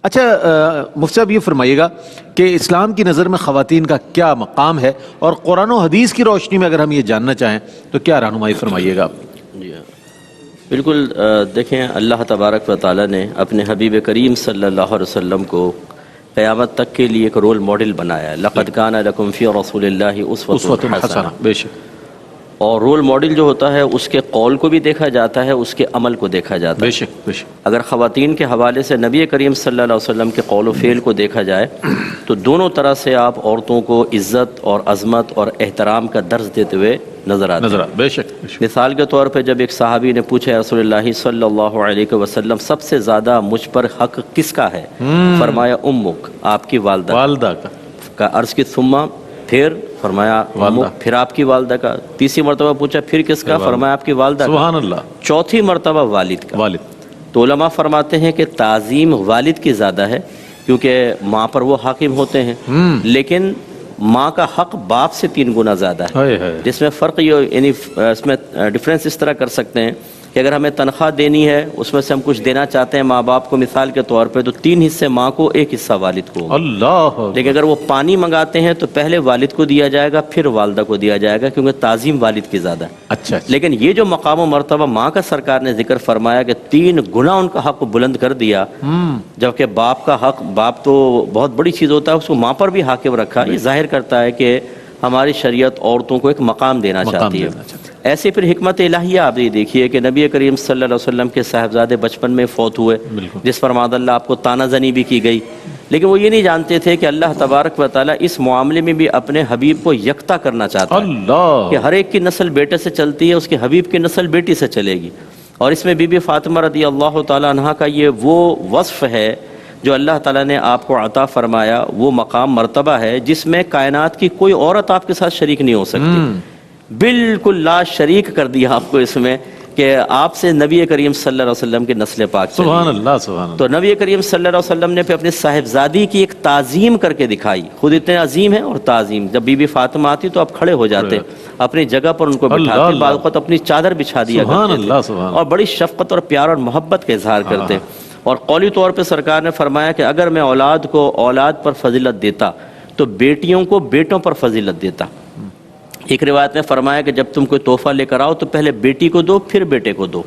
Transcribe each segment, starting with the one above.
اچھا مفتی صاحب یہ فرمائیے گا کہ اسلام کی نظر میں خواتین کا کیا مقام ہے، اور قرآن و حدیث کی روشنی میں اگر ہم یہ جاننا چاہیں تو کیا رہنمائی فرمائیے گا؟ جی ہاں بالکل، دیکھیں اللہ تبارک و تعالیٰ نے اپنے حبیب کریم صلی اللہ علیہ وسلم کو قیامت تک کے لیے ایک رول ماڈل بنایا ہے۔ لقد کان لکم فی رسول اللہ اسوۃ حسنہ۔ بے شک۔ اور رول ماڈل جو ہوتا ہے اس کے قول کو بھی دیکھا جاتا ہے، اس کے عمل کو دیکھا جاتا ہے۔ بے شک بے شک۔ اگر خواتین کے حوالے سے نبی کریم صلی اللہ علیہ وسلم کے قول و فعل کو دیکھا جائے تو دونوں طرح سے آپ عورتوں کو عزت اور عظمت اور احترام کا درس دیتے ہوئے نظر آتے ہیں۔ بے شک بے شک۔ مثال کے طور پہ جب ایک صحابی نے پوچھا یا رسول اللہ صلی اللہ علیہ وسلم سب سے زیادہ مجھ پر حق کس کا ہے؟ فرمایا امک، آپ کی والدہ کا۔ عرض کی ثم، پھر فرمایا امک، پھر آپ کی والدہ کا۔ تیسری مرتبہ پوچھا پھر کس کا؟ فرمایا آپ کی والدہ کا۔ سبحان اللہ۔ چوتھی مرتبہ والد کا۔ تو علماء فرماتے ہیں کہ تعظیم والد کی زیادہ ہے کیونکہ ماں پر وہ حاکم ہوتے ہیں، لیکن ماں کا حق باپ سے 3 گنا زیادہ ہے، جس میں فرق یہ، یعنی اس میں ڈفرینس اس طرح کر سکتے ہیں کہ اگر ہمیں تنخواہ دینی ہے اس میں سے ہم کچھ دینا چاہتے ہیں ماں باپ کو مثال کے طور پہ، تو 3 حصے ماں کو، 1 حصہ والد کو۔ اللہ۔ لیکن اگر وہ پانی منگاتے ہیں تو پہلے والد کو دیا جائے گا پھر والدہ کو دیا جائے گا، کیونکہ تعظیم والد کی زیادہ ہے۔ اچھا۔ لیکن یہ جو مقام و مرتبہ ماں کا سرکار نے ذکر فرمایا کہ 3 گنا ان کا حق بلند کر دیا، جبکہ باپ کا حق، باپ تو بہت بڑی چیز ہوتا ہے، اس کو ماں پر بھی حاکم رکھا۔ یہ ظاہر کرتا ہے کہ ہماری شریعت عورتوں کو ایک مقام دینا چاہتی ہے۔ ایسے پھر حکمت الہیہ آپ یہ دیکھیے کہ نبی کریم صلی اللہ علیہ وسلم کے صاحبزادے بچپن میں فوت ہوئے، جس پر معاذ اللہ آپ کو طعنہ زنی بھی کی گئی، لیکن وہ یہ نہیں جانتے تھے کہ اللہ تبارک و تعالیٰ اس معاملے میں بھی اپنے حبیب کو یکتا کرنا چاہتا ہے کہ ہر ایک کی نسل بیٹے سے چلتی ہے، اس کے حبیب کی نسل بیٹی سے چلے گی۔ اور اس میں بی بی فاطمہ رضی اللہ تعالیٰ عنہا کا یہ وہ وصف ہے جو اللہ تعالیٰ نے آپ کو عطا فرمایا، وہ مقام مرتبہ ہے جس میں کائنات کی کوئی عورت آپ کے ساتھ شریک نہیں ہو سکتی، بالکل لا شریک کر دیا آپ کو اس میں کہ آپ سے نبی کریم صلی اللہ علیہ وسلم کی نسل پاک چلی۔ سبحان اللہ سبحان اللہ۔ تو نبی کریم صلی اللہ علیہ وسلم نے پھر اپنے صاحبزادی کی ایک تعظیم کر کے دکھائی، خود اتنے عظیم ہیں اور تعظیم۔ جب بی بی فاطمہ آتی تو آپ کھڑے ہو جاتے، اپنی جگہ پر ان کو بٹھاتے، بعض اوقات اپنی چادر بچھا دیا کرتے تھے اور بڑی شفقت اور پیار اور محبت کا اظہار کرتے۔ اور قولی طور پہ سرکار نے فرمایا کہ اگر میں اولاد کو اولاد پر فضیلت دیتا تو بیٹیوں کو بیٹوں پر فضیلت دیتا۔ ایک روایت میں فرمایا کہ جب تم کوئی تحفہ لے کر آؤ تو پہلے بیٹی کو دو پھر بیٹے کو دو۔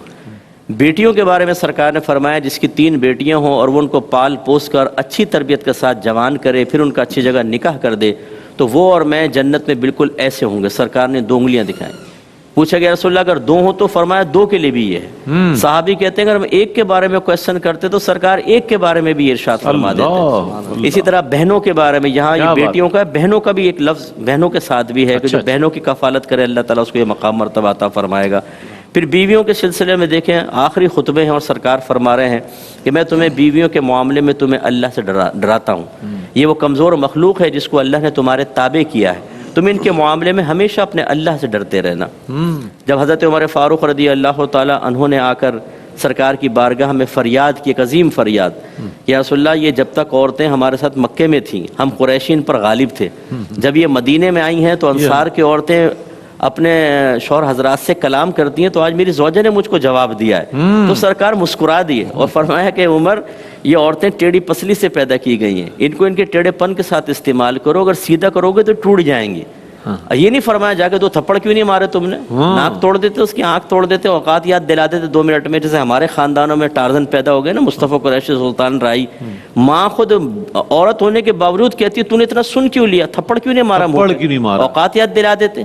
بیٹیوں کے بارے میں سرکار نے فرمایا جس کی 3 بیٹیاں ہوں اور وہ ان کو پال پوس کر اچھی تربیت کے ساتھ جوان کرے، پھر ان کا اچھی جگہ نکاح کر دے، تو وہ اور میں جنت میں بالکل ایسے ہوں گے۔ سرکار نے 2 انگلیاں دکھائیں۔ پوچھا گیا رسول اللہ اگر 2 ہوں تو فرمایا 2 کے لیے بھی یہ ہے۔ صحابی کہتے ہیں اگر ہم 1 کے بارے میں کویسچن کرتے تو سرکار 1 کے بارے میں بھی ارشاد فرما دیتے۔ اسی طرح بہنوں کے بارے میں، یہاں یہ بیٹیوں کا ہے، بہنوں کا بھی ایک لفظ بہنوں کے ساتھ بھی ہے کہ جو بہنوں کی کفالت کرے اللہ تعالیٰ اس کو یہ مقام مرتبہ عطا فرمائے گا۔ پھر بیویوں کے سلسلے میں دیکھیں آخری خطبے ہیں اور سرکار فرما رہے ہیں کہ میں تمہیں بیویوں کے معاملے میں تمہیں اللہ سے ڈراتا ہوں، یہ وہ کمزور مخلوق ہے جس کو اللہ نے تمہارے تابع کیا ہے، تم ان کے معاملے میں ہمیشہ اپنے اللہ سے ڈرتے رہنا۔ جب حضرت عمر فاروق رضی اللہ تعالیٰ عنہ نے آ کر سرکار کی بارگاہ میں فریاد کی، ایک عظیم فریاد، یا رسول اللہ یہ جب تک عورتیں ہمارے ساتھ مکے میں تھیں ہم قریشین پر غالب تھے، جب یہ مدینے میں آئی ہیں تو انصار کی عورتیں اپنے شوہر حضرات سے کلام کرتی ہیں، تو آج میری زوجہ نے مجھ کو جواب دیا ہے۔ تو سرکار مسکرا دیے اور فرمایا کہ عمر یہ عورتیں ٹیڑھی پسلی سے پیدا کی گئی ہیں، ان کو ان کے ٹیڑھے پن کے ساتھ استعمال کرو، اگر سیدھا کرو گے تو ٹوٹ جائیں گی۔ یہ نہیں فرمایا جا کے 2 تھپڑ کیوں نہیں مارے تم نے، ناک توڑ دیتے، اس کی آنکھ توڑ دیتے، اوقات یاد دلا دیتے 2 منٹ میں، جیسے ہمارے خاندانوں میں ٹارزن پیدا ہو گئے نا، مصطفیٰ قریشی سلطان رائی، ماں خود عورت ہونے کے باوجود کہتی ہے تو نے اتنا سن کیوں لیا، تھپڑ کیوں نہیں مارا، اوقات یاد دلا دیتے۔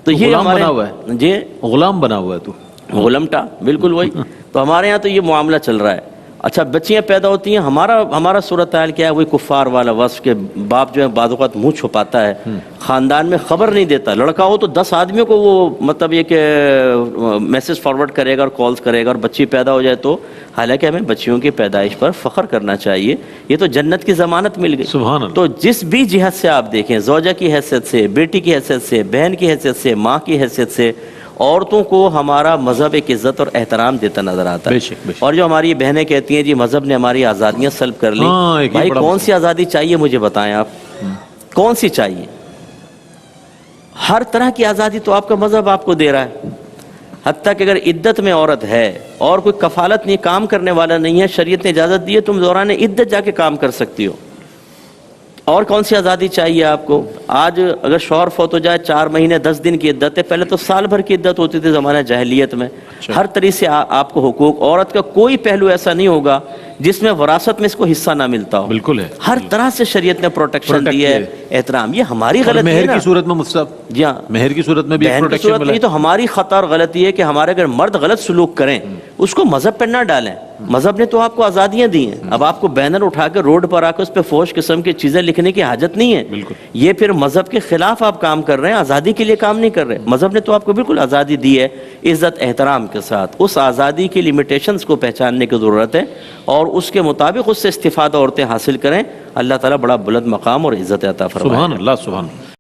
تو یہ ہمارے جی غلام بنا ہوا ہے تو غلامٹا، بالکل وہی۔ تو ہمارے یہاں تو یہ معاملہ چل رہا ہے۔ اچھا بچیاں پیدا ہوتی ہیں، ہمارا صورتحال کیا ہے؟ وہی کفار والا وصف کہ باپ جو ہے بعض اوقات منہ چھپاتا ہے، خاندان میں خبر نہیں دیتا، لڑکا ہو تو 10 آدمیوں کو وہ مطلب یہ کہ میسج فارورڈ کرے گا اور کالز کرے گا، اور بچی پیدا ہو جائے تو، حالانکہ ہمیں بچیوں کی پیدائش پر فخر کرنا چاہیے، یہ تو جنت کی ضمانت مل گئی۔ سبحان اللہ۔ تو جس بھی جہت سے آپ دیکھیں، زوجہ کی حیثیت سے، بیٹی کی حیثیت سے، بہن کی حیثیت سے، ماں کی حیثیت سے، عورتوں کو ہمارا مذہب ایک عزت اور احترام دیتا نظر آتا ہے۔ اور جو ہماری بہنیں کہتی ہیں جی مذہب نے ہماری آزادیاں سلب کر لی، بھائی کون سی آزادی چاہیے مجھے بتائیں آپ، کون سی چاہیے؟ ہر طرح کی آزادی تو آپ کا مذہب آپ کو دے رہا ہے۔ حتیٰ کہ اگر عدت میں عورت ہے اور کوئی کفالت نہیں، کام کرنے والا نہیں ہے، شریعت نے اجازت دی ہے تم دوران عدت جا کے کام کر سکتی ہو۔ اور کون سی آزادی چاہیے آپ کو؟ آج اگر شوہر فوت ہو جائے 4 مہینے 10 دن کی عدت ہے، پہلے تو سال بھر کی عدت ہوتی تھی زمانہ جاہلیت میں۔ ہر طریقے سے آپ کو حقوق، عورت کا کوئی پہلو ایسا نہیں ہوگا جس میں وراثت میں اس کو حصہ نہ ملتا ہو۔ بالکل ہے، ہر طرح سے شریعت نے پروٹیکشن دی ہے، احترام۔ یہ ہماری اور غلطی ہے مہر نا۔ کی صورت میں مفتی صاحب، جی ہاں، مہر کی صورت میں بھی بہن کی پروٹیکشن صورت ملا میں ہے۔ تو ہماری خطا اور غلطی ہے کہ ہمارے اگر مرد غلط سلوک کریں اس کو مذہب پہ نہ ڈالیں۔ مذہب نے تو آپ کو آزادیاں دی ہیں، اب آپ کو بینر اٹھا کے روڈ پر آ کے اس پہ فوش قسم کی چیزیں لکھنے کی حاجت نہیں ہے۔ بالکل، یہ پھر مذہب کے خلاف آپ کام کر رہے ہیں، آزادی کے لیے کام نہیں کر رہے۔ مذہب نے تو آپ کو بالکل آزادی دی ہے عزت احترام کے ساتھ۔ اس آزادی کی لیمیٹیشنز کو پہچاننے کی ضرورت ہے اور اس کے مطابق اس سے استفادہ عورتیں حاصل کریں۔ اللہ تعالیٰ بڑا بلند مقام اور عزت عطا فرمائے۔ سبحان اللہ، سبحان اللہ۔